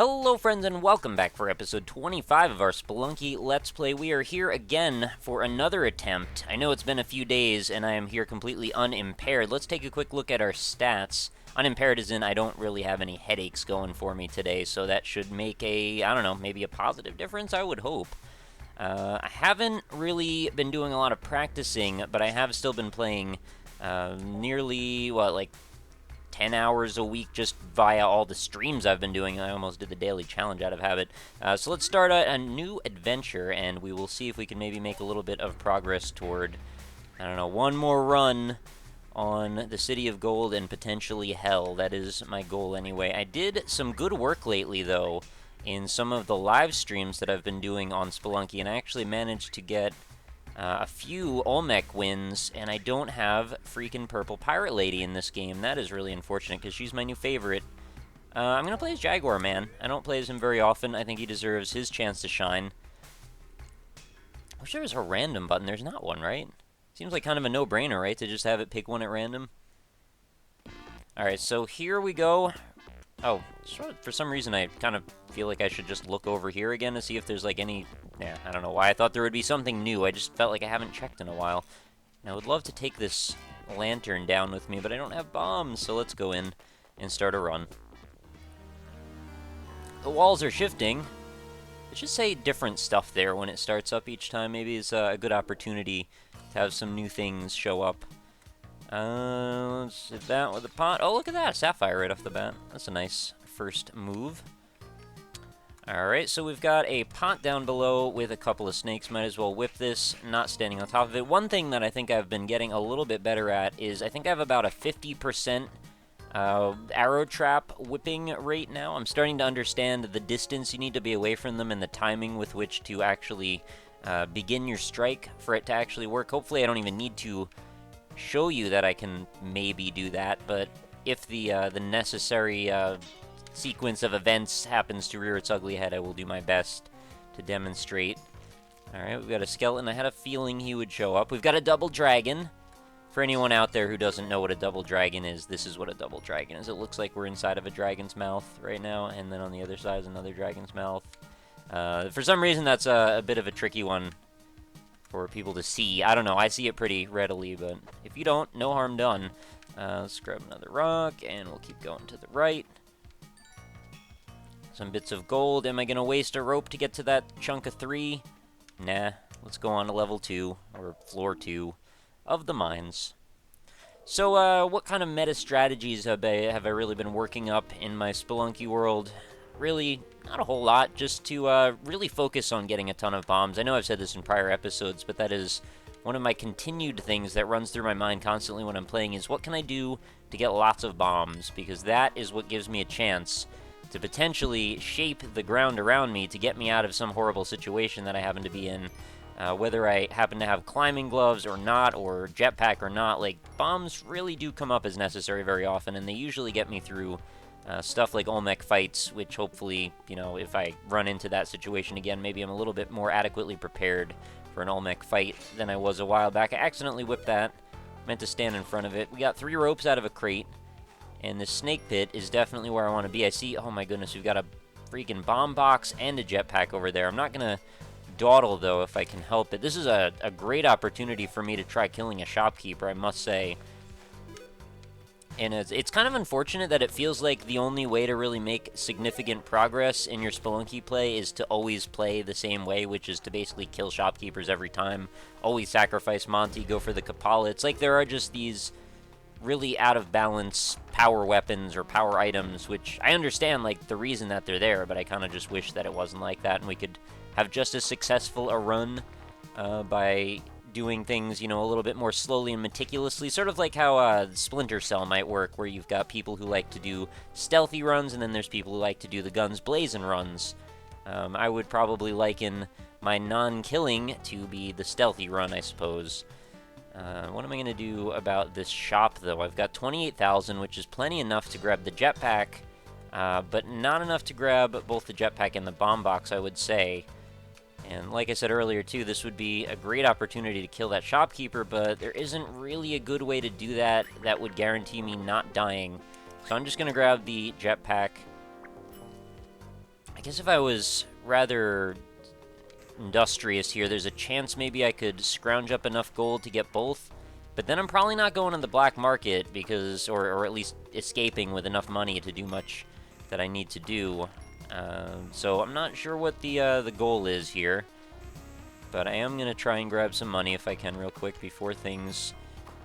Hello friends and welcome back for episode 25 of our Spelunky Let's Play. We are here again for another attempt. I know it's been a few days and I am here completely unimpaired. Let's take a quick look at our stats. Unimpaired as in I don't really have any headaches going for me today, so that should make a, I don't know, maybe a positive difference, I would hope. I haven't really been doing a lot of practicing, but I have still been playing nearly, 10 hours a week just via all the streams I've been doing. I almost did the daily challenge out of habit. So let's start a new adventure, and we will see if we can maybe make a little bit of progress toward, I don't know, one more run on the City of Gold and potentially Hell. That is my goal anyway. I did some good work lately, though, in some of the live streams that I've been doing on Spelunky, and I actually managed to get a few Olmec wins, and I don't have freaking Purple Pirate Lady in this game. That is really unfortunate, because she's my new favorite. I'm going to play as Jaguar Man. I don't play as him very often. I think he deserves his chance to shine. I wish there was a random button. There's not one, right? Seems like kind of a no-brainer, right, to just have it pick one at random. Alright, so here we go. Oh, for some reason I kind of feel like I should just look over here again to see if there's like any... Yeah, I don't know why I thought there would be something new. I just felt like I haven't checked in a while. And I would love to take this lantern down with me, but I don't have bombs, so let's go in and start a run. The walls are shifting. It should say different stuff there when it starts up each time. Maybe it's a good opportunity to have some new things show up. Let's hit that with a pot. Oh, look at that! Sapphire right off the bat. That's a nice first move. Alright, so we've got a pot down below with a couple of snakes. Might as well whip this, not standing on top of it. One thing that I think I've been getting a little bit better at is I think I have about a 50% arrow trap whipping rate now. I'm starting to understand the distance you need to be away from them and the timing with which to actually begin your strike for it to actually work. Hopefully I don't even need to show you that I can maybe do that, but if the necessary sequence of events happens to rear its ugly head, I will do my best to demonstrate. Alright, we've got a skeleton. I had a feeling he would show up. We've got a double dragon. For anyone out there who doesn't know what a double dragon is, this is what a double dragon is. It looks like we're inside of a dragon's mouth right now, and then on the other side is another dragon's mouth. For some reason, that's a bit of a tricky one for people to see. I don't know, I see it pretty readily, but if you don't, no harm done. Let's grab another rock, and we'll keep going to the right. Some bits of gold. Am I going to waste a rope to get to that chunk of 3? Nah. Let's go on to level 2, or floor 2, of the mines. So, what kind of meta strategies have I really been working up in my Spelunky world? Really, not a whole lot, just to really focus on getting a ton of bombs. I know I've said this in prior episodes, but that is one of my continued things that runs through my mind constantly when I'm playing is what can I do to get lots of bombs? Because that is what gives me a chance to potentially shape the ground around me to get me out of some horrible situation that I happen to be in. Whether I happen to have climbing gloves or not, or jetpack or not, like, bombs really do come up as necessary very often, and they usually get me through stuff like Olmec fights, which hopefully, you know, if I run into that situation again, maybe I'm a little bit more adequately prepared for an Olmec fight than I was a while back. I accidentally whipped that. Meant to stand in front of it. We got 3 ropes out of a crate. And the snake pit is definitely where I want to be. I see, oh my goodness, we've got a freaking bomb box and a jetpack over there. I'm not going to dawdle, though, if I can help it. This is a great opportunity for me to try killing a shopkeeper, I must say. And it's kind of unfortunate that it feels like the only way to really make significant progress in your Spelunky play is to always play the same way, which is to basically kill shopkeepers every time. Always sacrifice Monty, go for the Kapala. It's like there are just these really out of balance power weapons or power items, which I understand, like, the reason that they're there, but I kind of just wish that it wasn't like that and we could have just as successful a run by doing things, you know, a little bit more slowly and meticulously, sort of like how Splinter Cell might work, where you've got people who like to do stealthy runs and then there's people who like to do the guns blazing runs. I would probably liken my non-killing to be the stealthy run, I suppose. What am I going to do about this shop, though? I've got 28,000, which is plenty enough to grab the jetpack, but not enough to grab both the jetpack and the bomb box, I would say. And like I said earlier, too, this would be a great opportunity to kill that shopkeeper, but there isn't really a good way to do that that would guarantee me not dying. So I'm just going to grab the jetpack I guess if I was rather industrious here, there's a chance maybe I could scrounge up enough gold to get both. But then I'm probably not going on the black market because, or at least escaping with enough money to do much that I need to do. So I'm not sure what the goal is here. But I am going to try and grab some money if I can real quick before things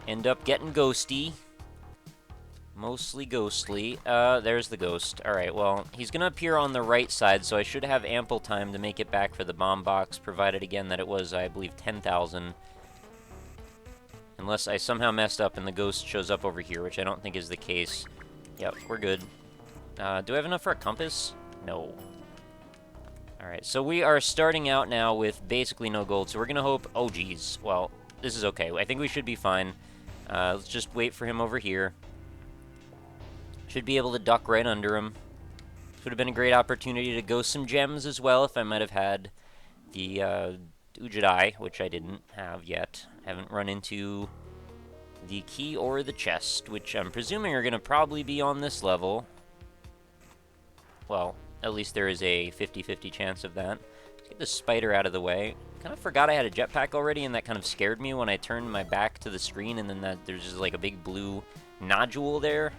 end up getting ghosty. Mostly ghostly. There's the ghost. Alright, well, he's going to appear on the right side, so I should have ample time to make it back for the bomb box, provided again that it was, I believe, 10,000. Unless I somehow messed up and the ghost shows up over here, which I don't think is the case. Yep, we're good. Do I have enough for a compass? No. Alright, so we are starting out now with basically no gold, so we're going to hope... Oh, geez. Well, this is okay. I think we should be fine. Let's just wait for him over here. Should be able to duck right under him. Would have been a great opportunity to ghost some gems as well if I might have had the Ujadai, which I didn't have yet. Haven't run into the key or the chest, which I'm presuming are going to probably be on this level. Well, at least there is a 50-50 chance of that. Let's get the spider out of the way. Kind of forgot I had a jetpack already, and that kind of scared me when I turned my back to the screen, and then there's just like a big blue nodule there.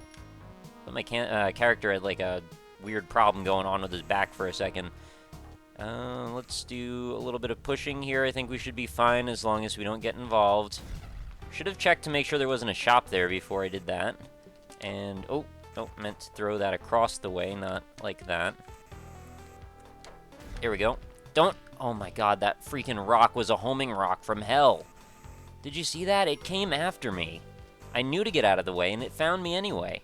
But my character had like a weird problem going on with his back for a second. Let's do a little bit of pushing here. I think we should be fine as long as we don't get involved. Should have checked to make sure there wasn't a shop there before I did that. And, oh, meant to throw that across the way, not like that. There we go. Oh my god, that freaking rock was a homing rock from hell. Did you see that? It came after me. I knew to get out of the way, and it found me anyway.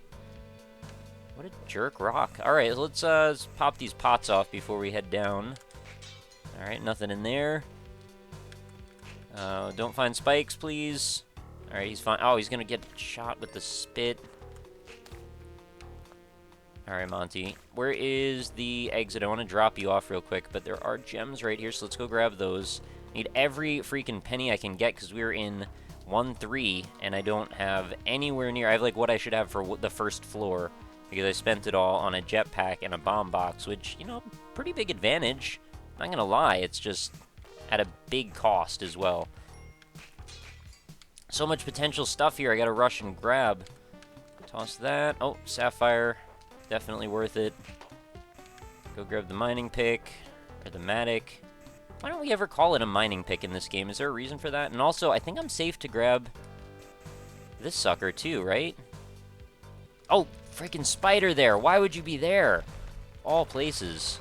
What a jerk rock. Alright, let's pop these pots off before we head down. Alright, nothing in there. Don't find spikes, please. Alright, he's fine. Oh, he's gonna get shot with the spit. Alright, Monty. Where is the exit? I want to drop you off real quick, but there are gems right here, so let's go grab those. Need every freaking penny I can get, because we're in 1-3, and I don't have anywhere near... I have, like, what I should have for the first floor, because I spent it all on a jetpack and a bomb box, which, you know, pretty big advantage. I'm not gonna lie, it's just at a big cost as well. So much potential stuff here, I gotta rush and grab. Toss that. Oh, sapphire. Definitely worth it. Go grab the mining pick, or the matic. Why don't we ever call it a mining pick in this game? Is there a reason for that? And also, I think I'm safe to grab this sucker too, right? Oh, freaking spider there. Why would you be there? All places.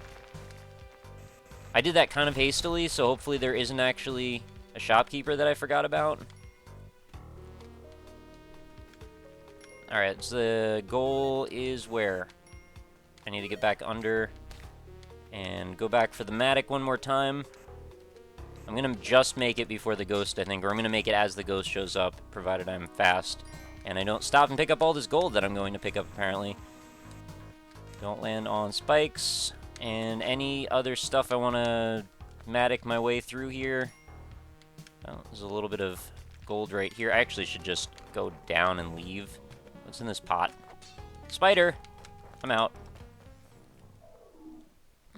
I did that kind of hastily, so hopefully there isn't actually a shopkeeper that I forgot about. Alright, so the goal is where? I need to get back under and go back for the matic one more time. I'm going to just make it before the ghost, I think, or I'm going to make it as the ghost shows up, provided I'm fast. And I don't stop and pick up all this gold that I'm going to pick up, apparently. Don't land on spikes. And any other stuff I want to matic my way through here. Oh, there's a little bit of gold right here. I actually should just go down and leave. What's in this pot? Spider! I'm out.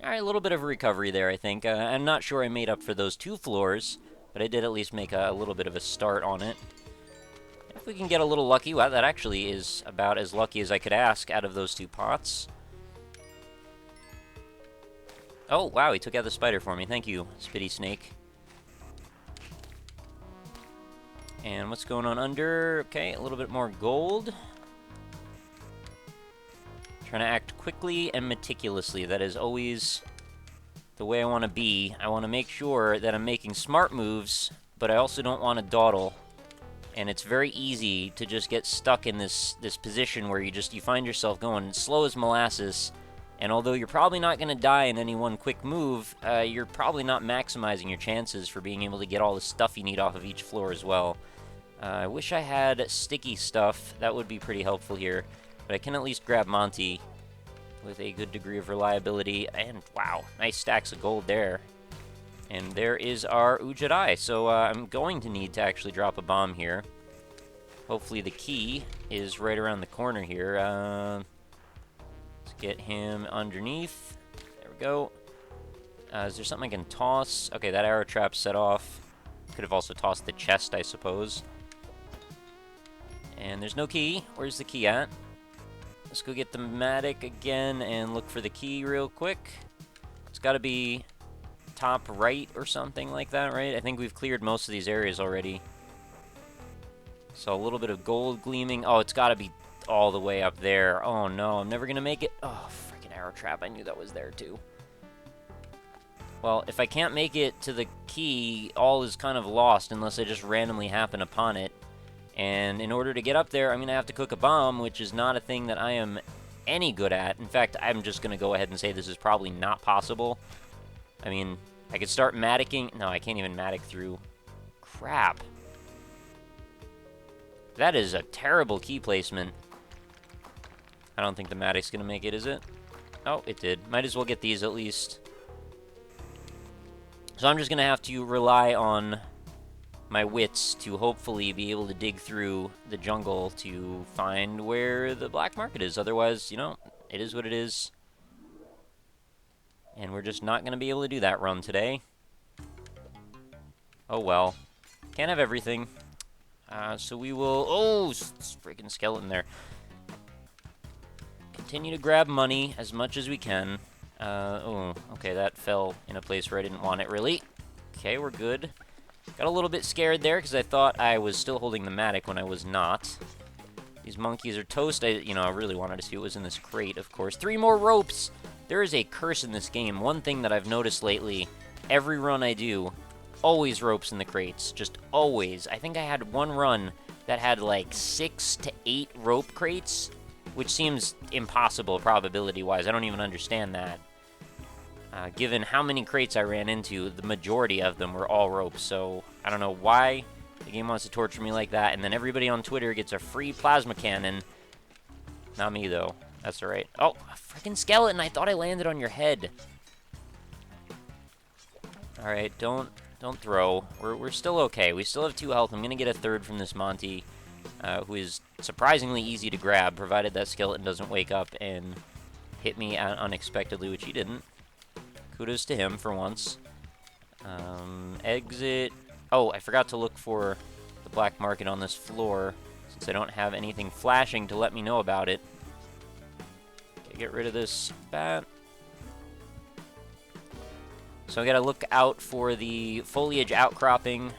Alright, a little bit of a recovery there, I think. I'm not sure I made up for those 2 floors, but I did at least make a little bit of a start on it. If we can get a little lucky, well, that actually is about as lucky as I could ask out of those 2 pots. Oh, wow, he took out the spider for me. Thank you, Spitty Snake. And what's going on under? Okay, a little bit more gold. Trying to act quickly and meticulously. That is always the way I want to be. I want to make sure that I'm making smart moves, but I also don't want to dawdle. And it's very easy to just get stuck in this position where you find yourself going slow as molasses. And although you're probably not going to die in any one quick move, you're probably not maximizing your chances for being able to get all the stuff you need off of each floor as well. I wish I had sticky stuff. That would be pretty helpful here. But I can at least grab Monty with a good degree of reliability. And wow, nice stacks of gold there. And there is our Ujadai. So I'm going to need to actually drop a bomb here. Hopefully the key is right around the corner here. Let's get him underneath. There we go. Is there something I can toss? Okay, that arrow trap set off. Could have also tossed the chest, I suppose. And there's no key. Where's the key at? Let's go get the Matic again and look for the key real quick. It's got to be top right or something like that, right? I think we've cleared most of these areas already. So a little bit of gold gleaming. Oh, it's got to be all the way up there. Oh, no, I'm never going to make it. Oh, freaking arrow trap. I knew that was there, too. Well, if I can't make it to the key, all is kind of lost unless I just randomly happen upon it. And in order to get up there, I'm going to have to cook a bomb, which is not a thing that I am any good at. In fact, I'm just going to go ahead and say this is probably not possible. I mean, I could start maticking. No, I can't even matic through. Crap. That is a terrible key placement. I don't think the matic's going to make it, is it? Oh, it did. Might as well get these at least. So I'm just going to have to rely on my wits to hopefully be able to dig through the jungle to find where the black market is. Otherwise, you know, it is what it is. And we're just not going to be able to do that run today. Oh well. Can't have everything. So we will... Oh, freaking skeleton there. Continue to grab money as much as we can. Oh, okay, that fell in a place where I didn't want it, really. Okay, we're good. Got a little bit scared there because I thought I was still holding the Matic when I was not. These monkeys are toast. I really wanted to see what was in this crate, of course. 3 more ropes! There is a curse in this game. One thing that I've noticed lately, every run I do, always ropes in the crates. Just always. I think I had one run that had like 6 to 8 rope crates, which seems impossible probability-wise. I don't even understand that. Given how many crates I ran into, the majority of them were all ropes, so I don't know why the game wants to torture me like that, and then everybody on Twitter gets a free plasma cannon. Not me, though. That's alright. Oh, a freaking skeleton! I thought I landed on your head. Alright, don't throw. We're still okay. We still have 2 health. I'm gonna get a 3rd from this Monty, who is surprisingly easy to grab, provided that skeleton doesn't wake up and hit me unexpectedly, which he didn't. Kudos to him for once. Exit. Oh, I forgot to look for the black market on this floor, since I don't have anything flashing to let me know about it. Okay, get rid of this bat. So I gotta look out for the foliage outcropping.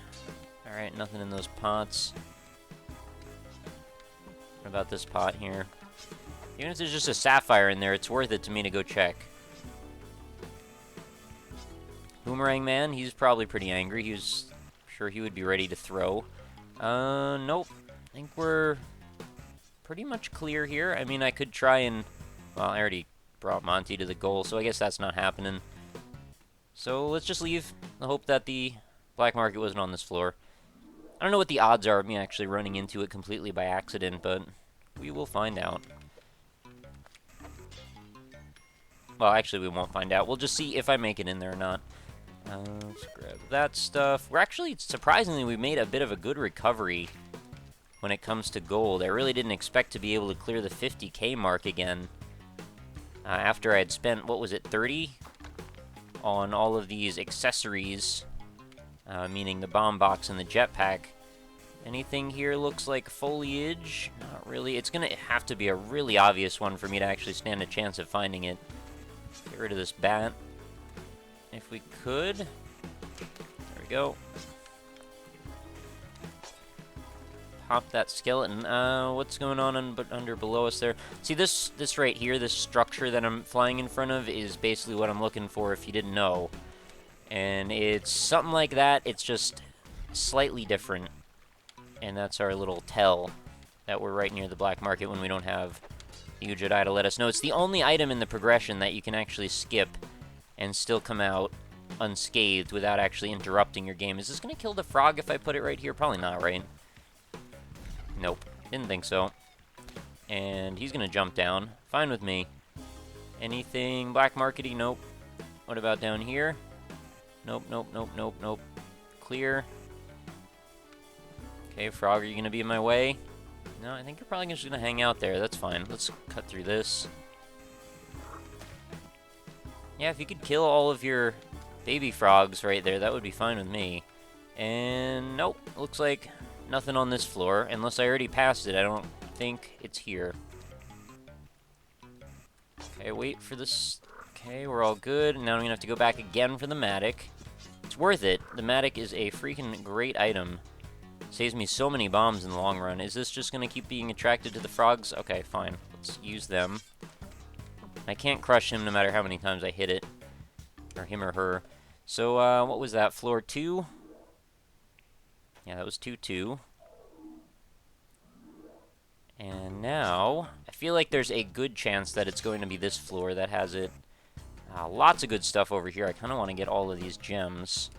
Alright, nothing in those pots. What about this pot here? Even if there's just a sapphire in there, it's worth it to me to go check. Boomerang Man, he's probably pretty angry. He was sure he would be ready to throw. Nope. I think we're pretty much clear here. I mean, I could try and... Well, I already brought Monty to the goal, so I guess that's not happening. So let's just leave. I hope that the black market wasn't on this floor. I don't know what the odds are of me actually running into it completely by accident, but we will find out. Well, actually, we won't find out. We'll just see if I make it in there or not. Let's grab that stuff. We're actually, surprisingly, we made a bit of a good recovery when it comes to gold. I really didn't expect to be able to clear the 50k mark again. After I had spent, what was it, 30? On all of these accessories, meaning the bomb box and the jetpack. Anything here looks like foliage? Not really. It's gonna have to be a really obvious one for me to actually stand a chance of finding it. Get rid of this bat. If we could. There we go. Pop that skeleton. What's going on under below us there? See, this right here, this structure that I'm flying in front of is basically what I'm looking for if you didn't know. And it's something like that. It's just slightly different. And that's our little tell that we're right near the black market when we don't have the huge eye to let us know. It's the only item in the progression that you can actually skip and still come out unscathed without actually interrupting your game. Is this going to kill the frog if I put it right here? Probably not, right? Nope. Didn't think so. And he's going to jump down. Fine with me. Anything black markety? Nope. What about down here? Nope, nope, nope, nope, nope. Clear. Okay, frog, are you going to be in my way? No, I think you're probably just going to hang out there. That's fine. Let's cut through this. Yeah, if you could kill all of your baby frogs right there, that would be fine with me. And nope, looks like nothing on this floor. Unless I already passed it, I don't think it's here. Okay, wait for this. Okay, we're all good. Now I'm gonna have to go back again for the Matic. It's worth it. The Matic is a freaking great item. Saves me so many bombs in the long run. Is this just gonna keep being attracted to the frogs? Okay, fine. Let's use them. I can't crush him no matter how many times I hit it. Or him or her. So, what was that? Floor 2? Yeah, that was 2-2. And now, I feel like there's a good chance that it's going to be this floor that has it. Lots of good stuff over here. I kind of want to get all of these gems.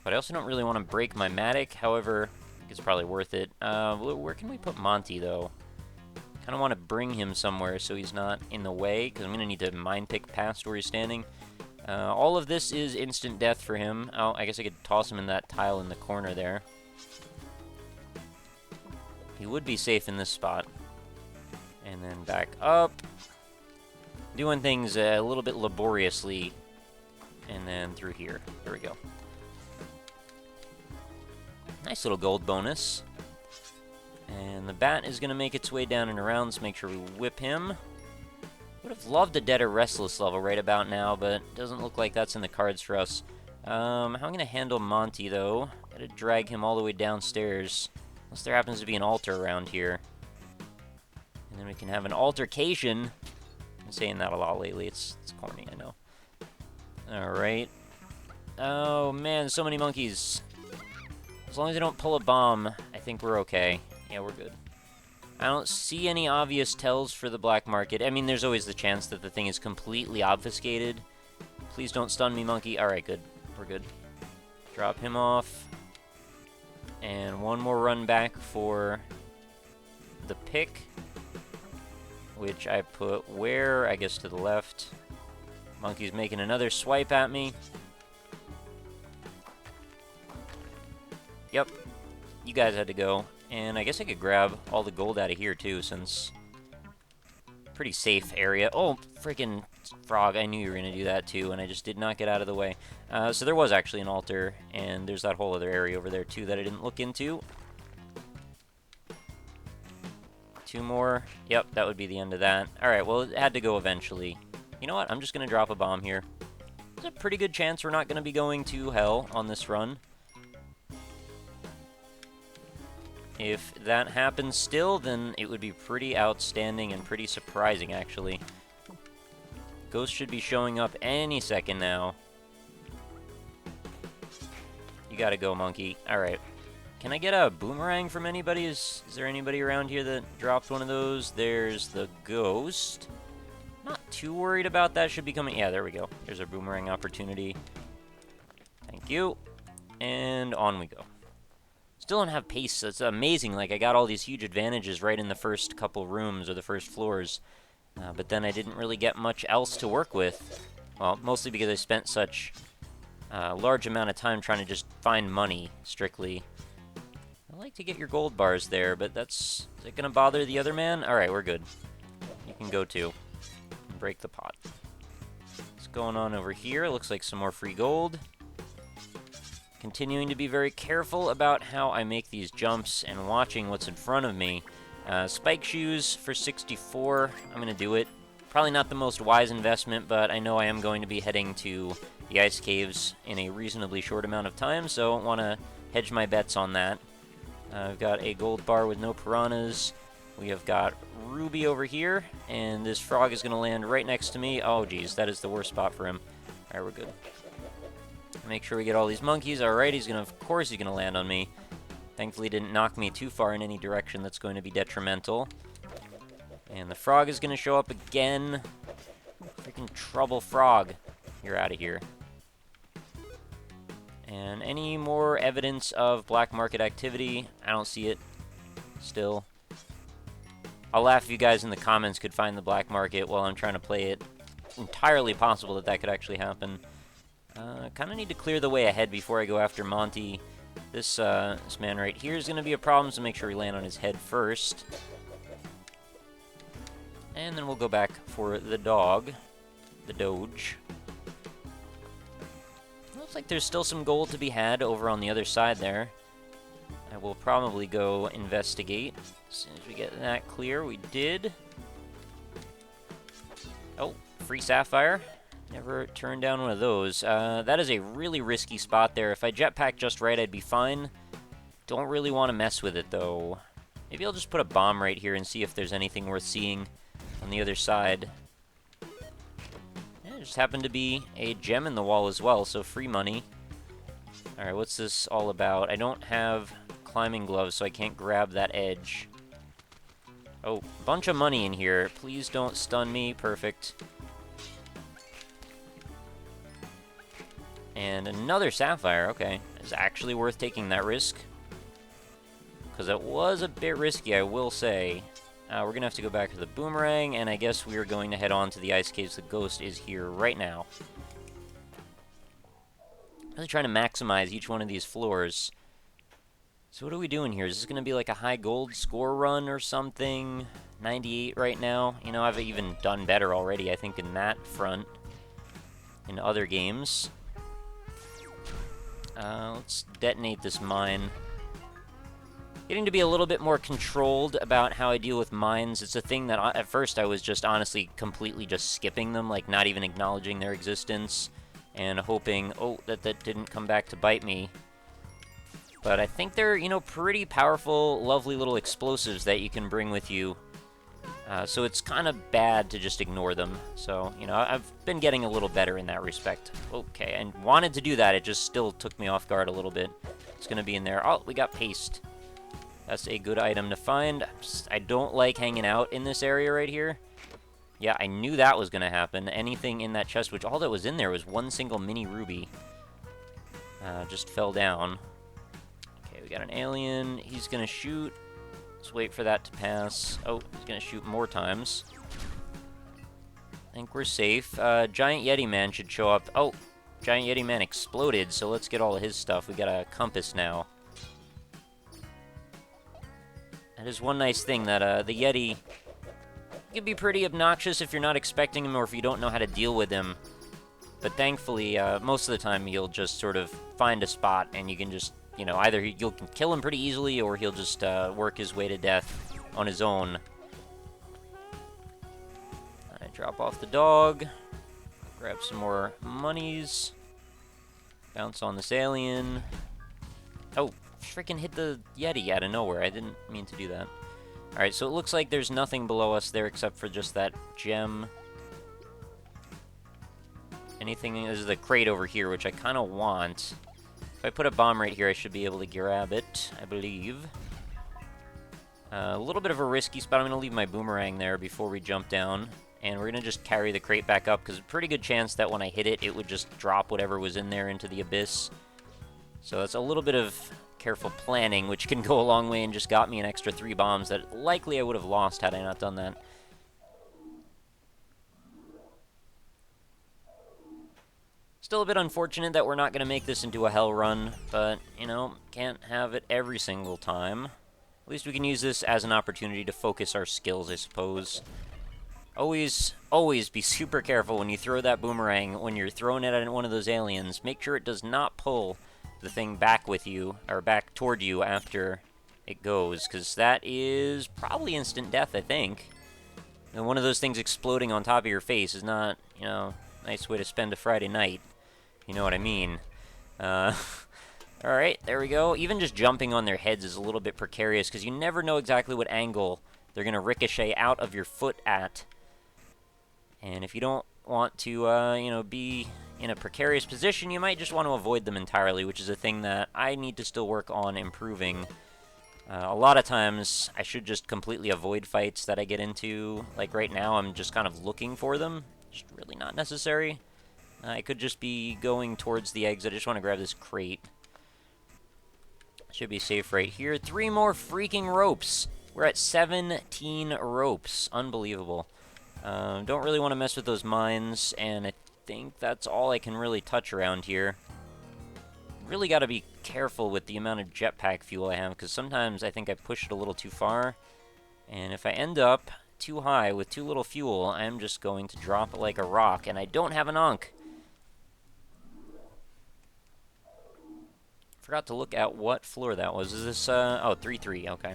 But I also don't really want to break my Matic. However, I think it's probably worth it. Where can we put Monty, though? Kind of want to bring him somewhere so he's not in the way, because I'm going to need to mine pick past where he's standing. All of this is instant death for him. Oh, I guess I could toss him in that tile in the corner there. He would be safe in this spot. And then back up. Doing things a little bit laboriously. And then through here. There we go. Nice little gold bonus. And the bat is going to make its way down and around. Let's make sure we whip him. Would have loved a Dead or Restless level right about now, but doesn't look like that's in the cards for us. How am I going to handle Monty, though? Gotta drag him all the way downstairs. Unless there happens to be an altar around here. And then we can have an altercation. I'm saying that a lot lately. It's corny, I know. Alright. Oh, man, so many monkeys. As long as I don't pull a bomb, I think we're okay. Yeah, we're good. I don't see any obvious tells for the black market. I mean, there's always the chance that the thing is completely obfuscated. Please don't stun me, monkey. Alright, good. We're good. Drop him off. And one more run back for the pick. Which I put where? I guess to the left. Monkey's making another swipe at me. Yep. You guys had to go. And I guess I could grab all the gold out of here, too, since... Pretty safe area. Oh, freaking frog. I knew you were going to do that, too, and I just did not get out of the way. So there was actually an altar, and there's that whole other area over there, too, that I didn't look into. 2 more. Yep, that would be the end of that. Alright, well, it had to go eventually. You know what? I'm just going to drop a bomb here. There's a pretty good chance we're not going to be going to hell on this run. If that happens still, then it would be pretty outstanding and pretty surprising, actually. Ghost should be showing up any second now. You gotta go, monkey. Alright. Can I get a boomerang from anybody? Is there anybody around here that dropped one of those? There's the ghost. Not too worried about that. Should be coming. Yeah, there we go. There's our boomerang opportunity. Thank you. And on we go. Still don't have pace. It's amazing. Like, I got all these huge advantages right in the first couple rooms or the first floors. But then I didn't really get much else to work with. Well, mostly because I spent such a large amount of time trying to just find money, strictly. I like to get your gold bars there, but that's... Is it going to bother the other man? Alright, we're good. You can go too. Break the pot. What's going on over here? Looks like some more free gold. Continuing to be very careful about how I make these jumps and watching what's in front of me. Spike shoes for 64. I'm going to do it. Probably not the most wise investment, but I know I am going to be heading to the ice caves in a reasonably short amount of time, so I want to hedge my bets on that. I've got a gold bar with no piranhas. We have got Ruby over here, and this frog is going to land right next to me. Oh, geez, that is the worst spot for him. Alright, we're good. Make sure we get all these monkeys. Alright, of course he's going to land on me. Thankfully didn't knock me too far in any direction that's going to be detrimental. And the frog is going to show up again. Freaking trouble frog. You're out of here. And any more evidence of black market activity? I don't see it. Still. I'll laugh if you guys in the comments could find the black market while I'm trying to play it. Entirely possible that that could actually happen. Kind of need to clear the way ahead before I go after Monty. This man right here is going to be a problem, so make sure we land on his head first. And then we'll go back for the dog. the Doge. Looks like there's still some gold to be had over on the other side there. I will probably go investigate as soon as we get that clear. We did. Oh, free sapphire. Never turned down one of those. That is a really risky spot there. If I jetpack just right, I'd be fine. Don't really want to mess with it, though. Maybe I'll just put a bomb right here and see if there's anything worth seeing on the other side. Yeah, just happened to be a gem in the wall as well, so free money. Alright, what's this all about? I don't have climbing gloves, so I can't grab that edge. Oh, bunch of money in here. Please don't stun me. Perfect. And another sapphire. Okay. It's actually worth taking that risk. Because it was a bit risky, I will say. We're going to have to go back to the boomerang, and I guess we are going to head on to the ice caves. The ghost is here right now. Really trying to maximize each one of these floors. So what are we doing here? Is this going to be like a high gold score run or something? 98 right now. You know, I've even done better already, I think, in that front. In other games. Let's detonate this mine. Getting to be a little bit more controlled about how I deal with mines. It's a thing that at first I was just honestly completely just skipping them, like not even acknowledging their existence, and hoping, oh, that didn't come back to bite me. But I think they're, you know, pretty powerful, lovely little explosives that you can bring with you. So it's kind of bad to just ignore them. So, you know, I've been getting a little better in that respect. Okay, and wanted to do that, it just still took me off guard a little bit. It's going to be in there. Oh, we got paste. That's a good item to find. I don't like hanging out in this area right here. Yeah, I knew that was going to happen. Anything in that chest, which all that was in there was one single mini ruby. Just fell down. Okay, we got an alien. He's going to shoot. Let's wait for that to pass. Oh, he's going to shoot more times. I think we're safe. Giant Yeti Man should show up. Oh, Giant Yeti Man exploded, so let's get all of his stuff. We got a compass now. That is one nice thing, that the Yeti can be pretty obnoxious if you're not expecting him or if you don't know how to deal with him. But thankfully, most of the time you'll just sort of find a spot and you can just, you know, either you can kill him pretty easily or he'll just work his way to death on his own. I drop off the dog, grab some more monies, bounce on this alien. Oh, freaking hit the Yeti out of nowhere. I didn't mean to do that. Alright, so it looks like there's nothing below us there except for just that gem. Anything is the crate over here, which I kind of want. If I put a bomb right here, I should be able to grab it, I believe. A little bit of a risky spot. I'm going to leave my boomerang there before we jump down. And we're going to just carry the crate back up, because a pretty good chance that when I hit it, it would just drop whatever was in there into the abyss. So that's a little bit of careful planning, which can go a long way and just got me an extra 3 bombs that likely I would have lost had I not done that. Still a bit unfortunate that we're not going to make this into a hell run, but, you know, can't have it every single time. At least we can use this as an opportunity to focus our skills, I suppose. Always be super careful when you throw that boomerang, when you're throwing it at one of those aliens. Make sure it does not pull the thing back with you, or back toward you after it goes, because that is probably instant death, I think. And one of those things exploding on top of your face is not, you know, a nice way to spend a Friday night. You know what I mean. Alright, there we go. Even just jumping on their heads is a little bit precarious, because you never know exactly what angle they're going to ricochet out of your foot at. And if you don't want to, you know, be in a precarious position, you might just want to avoid them entirely, which is a thing that I need to still work on improving. A lot of times, I should just completely avoid fights that I get into. Like right now, I'm just kind of looking for them. Just really not necessary. I could just be going towards the eggs. I just want to grab this crate. Should be safe right here. 3 more freaking ropes. We're at 17 ropes. Unbelievable. Don't really want to mess with those mines, and I think that's all I can really touch around here. Really got to be careful with the amount of jetpack fuel I have, because sometimes I think I push it a little too far. And if I end up too high with too little fuel, I'm just going to drop like a rock, and I don't have an Ankh. Forgot to look at what floor that was. Is this, oh, 3-3, okay.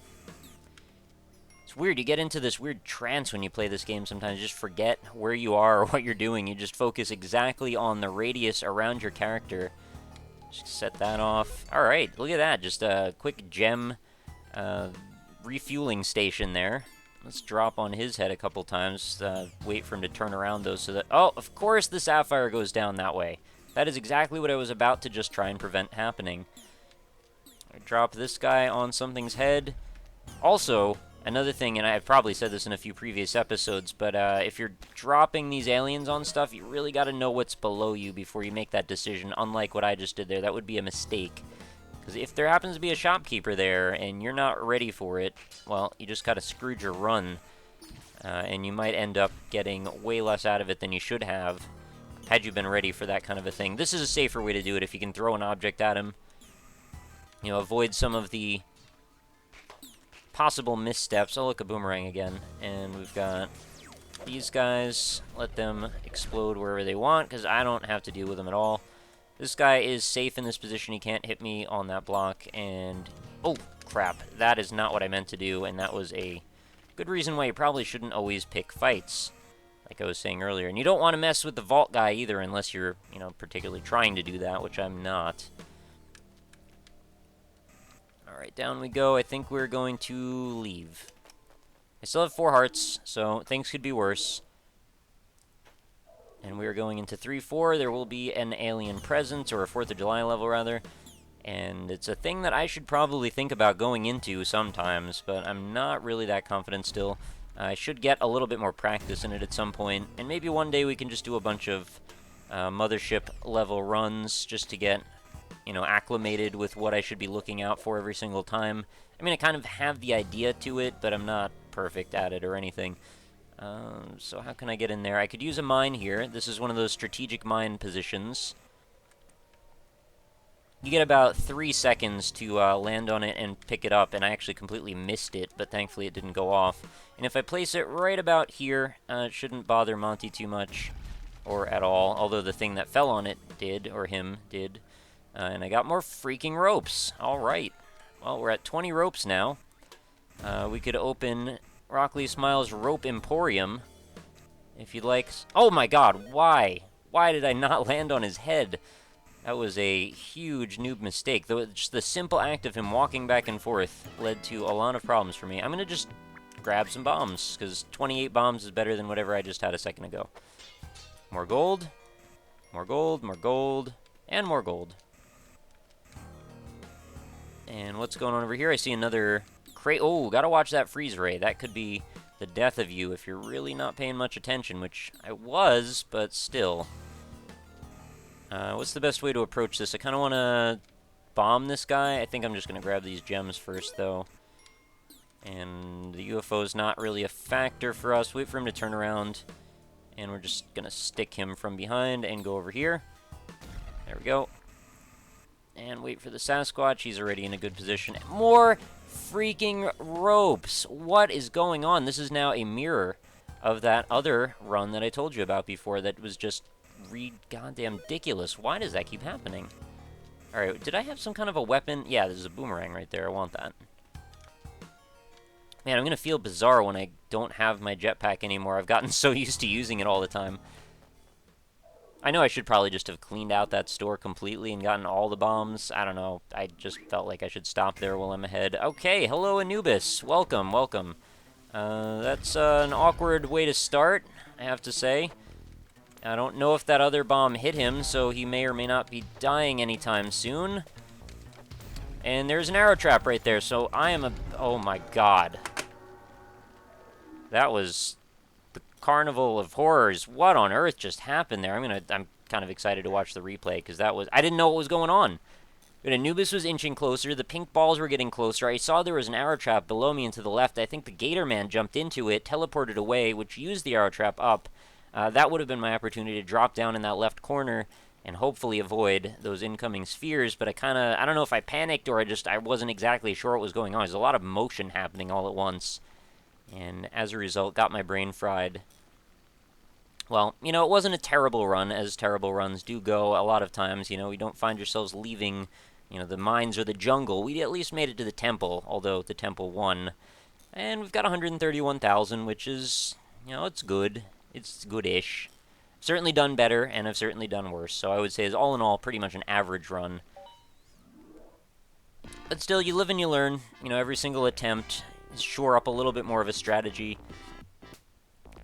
It's weird, you get into this weird trance when you play this game sometimes. You just forget where you are or what you're doing. You just focus exactly on the radius around your character. Just set that off. Alright, look at that. Just a quick gem refueling station there. Let's drop on his head a couple times. Wait for him to turn around, though, so that... Oh, of course the Sapphire goes down that way. That is exactly what I was about to just try and prevent happening. I drop this guy on something's head. Also, another thing, and I've probably said this in a few previous episodes, but if you're dropping these aliens on stuff, you really got to know what's below you before you make that decision, unlike what I just did there. That would be a mistake. Because if there happens to be a shopkeeper there and you're not ready for it, well, you just got to Scrooge your run. And you might end up getting way less out of it than you should have had you been ready for that kind of a thing. This is a safer way to do it if you can throw an object at him. You know, avoid some of the possible missteps. Oh, look, a boomerang again. And we've got these guys. Let them explode wherever they want, because I don't have to deal with them at all. This guy is safe in this position. He can't hit me on that block, and... Oh, crap. That is not what I meant to do, and that was a good reason why you probably shouldn't always pick fights, like I was saying earlier. And you don't want to mess with the vault guy either, unless you're, you know, particularly trying to do that, which I'm not. Alright, down we go. I think we're going to leave. I still have 4 hearts, so things could be worse. And we are going into 3-4. There will be an alien presence, or a 4th of July level, rather. And it's a thing that I should probably think about going into sometimes, but I'm not really that confident still. I should get a little bit more practice in it at some point, and maybe one day we can just do a bunch of mothership level runs just to get, you know, acclimated with what I should be looking out for every single time. I mean, I kind of have the idea to it, but I'm not perfect at it or anything. So how can I get in there? I could use a mine here. This is one of those strategic mine positions. You get about 3 seconds to land on it and pick it up, and I actually completely missed it, but thankfully it didn't go off. And if I place it right about here, it shouldn't bother Monty too much, or at all, although the thing that fell on it did, or him did. And I got more freaking ropes. Alright. Well, we're at 20 ropes now. We could open Rockley Smiles' Rope Emporium, if you'd like. Oh my god, why? Why did I not land on his head? That was a huge noob mistake. Though just the simple act of him walking back and forth led to a lot of problems for me. I'm going to just grab some bombs, because 28 bombs is better than whatever I just had a second ago. More gold, more gold, more gold, and more gold. And what's going on over here? I see another crate. Oh, gotta watch that freeze ray. That could be the death of you if you're really not paying much attention, which I was, but still. What's the best way to approach this? I kind of want to bomb this guy. I think I'm just going to grab these gems first, though. And the UFO is not really a factor for us. Wait for him to turn around. And we're just going to stick him from behind and go over here. There we go. And wait for the Sasquatch. He's already in a good position. More freaking ropes. What is going on? This is now a mirror of that other run that I told you about before that was just goddamn ridiculous. Why does that keep happening? Alright, did I have some kind of a weapon? Yeah, there's a boomerang right there. I want that. Man, I'm gonna feel bizarre when I don't have my jetpack anymore. I've gotten so used to using it all the time. I know I should probably just have cleaned out that store completely and gotten all the bombs. I don't know. I just felt like I should stop there while I'm ahead. Okay, hello Anubis. Welcome, welcome. That's an awkward way to start, I have to say. I don't know if that other bomb hit him, so he may or may not be dying anytime soon. And there's an arrow trap right there, so I am a... Oh my god. That was the Carnival of Horrors. What on earth just happened there? I'm kind of excited to watch the replay, because that was... I didn't know what was going on. But Anubis was inching closer, the pink balls were getting closer, I saw there was an arrow trap below me and to the left. I think the Gator Man jumped into it, teleported away, which used the arrow trap up. That would have been my opportunity to drop down in that left corner and hopefully avoid those incoming spheres, but I don't know if I panicked or I wasn't exactly sure what was going on. There's a lot of motion happening all at once. and as a result, got my brain fried. Well, you know, it wasn't a terrible run, as terrible runs do go a lot of times. You know, we don't find yourselves leaving, you know, the mines or the jungle. We at least made it to the temple, although the temple won. And we've got 131,000, which is, you know, it's good. It's good-ish. Certainly done better, and I've certainly done worse. So I would say, is all in all, pretty much an average run. But still, you live and you learn. You know, every single attempt is shore up a little bit more of a strategy.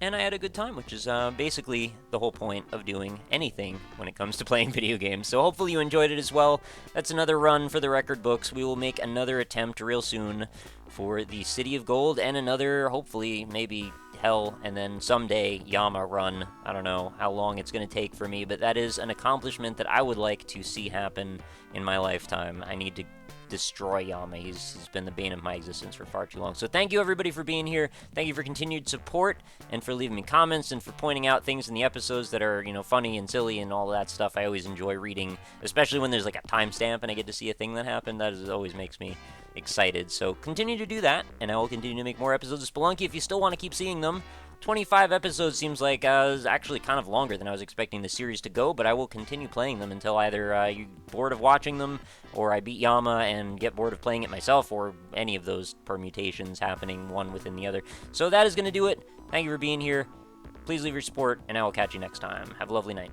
And I had a good time, which is basically the whole point of doing anything when it comes to playing video games. So hopefully you enjoyed it as well. That's another run for the record books. We will make another attempt real soon for the City of Gold, and another, hopefully, maybe Hell, and then someday Yama run. I don't know how long it's going to take for me, but that is an accomplishment that I would like to see happen in my lifetime. I need to destroy Yama. He's been the bane of my existence for far too long. So thank you, everybody, for being here. Thank you for continued support, and for leaving me comments, and for pointing out things in the episodes that are, you know, funny and silly and all that stuff. I always enjoy reading, especially when there's like a timestamp and I get to see a thing that happened. Always makes me excited. So continue to do that, and I will continue to make more episodes of Spelunky if you still want to keep seeing them. 25 episodes seems like is actually kind of longer than I was expecting the series to go, but I will continue playing them until either you're bored of watching them, or I beat Yama and get bored of playing it myself, or any of those permutations happening one within the other. So that is going to do it. Thank you for being here. Please leave your support, and I will catch you next time. Have a lovely night.